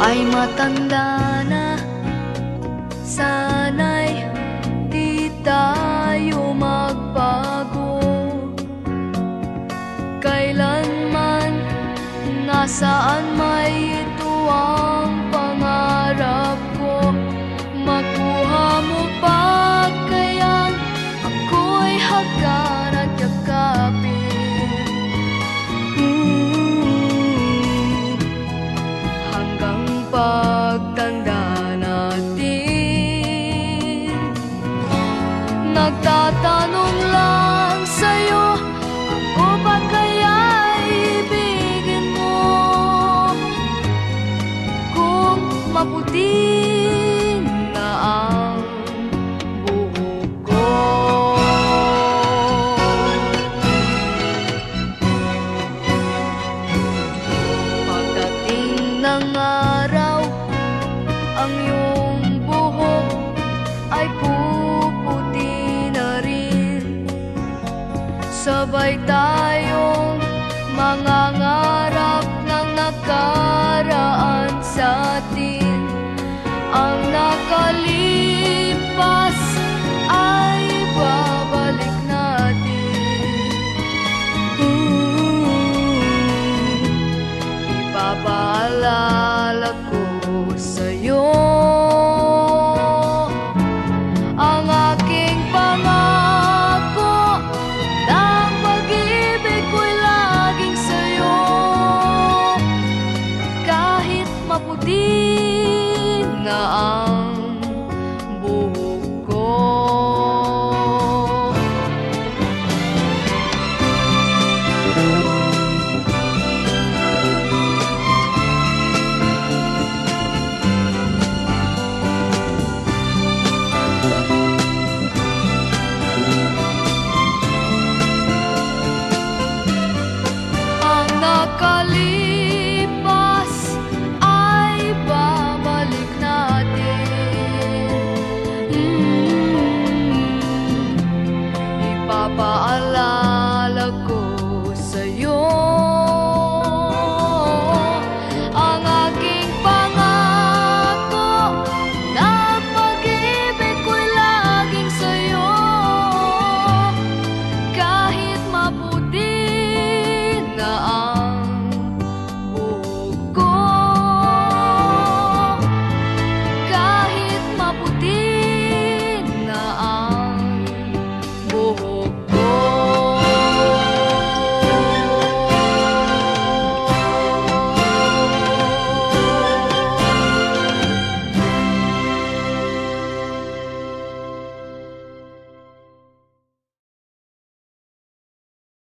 ay matanda na. Sana'y di tayo magbago. Kailanman, nasaan may ito ang pangarap ko. Makuha mo pa kayang ako'y hagkan at yakapin. Hanggang pagtanda natin, nagtatanong lang sa'yo, ako ba kaya'y ibigin mo? Kung maputi na ang buhok ko. Pagdating ng araw, ang iyong buhok ay puputi na rin. Sabay tayong mangangarap ng nakaraan sa atin. Ang nakalipas ay babalik natin. Ipapaalala ko sa'yo ang aking pangako, na ang pag-ibig ko'y laging sa'yo. Kahit maputi na ang buhok ko. Ang nakalipas ay babalik natin. Ipapaalala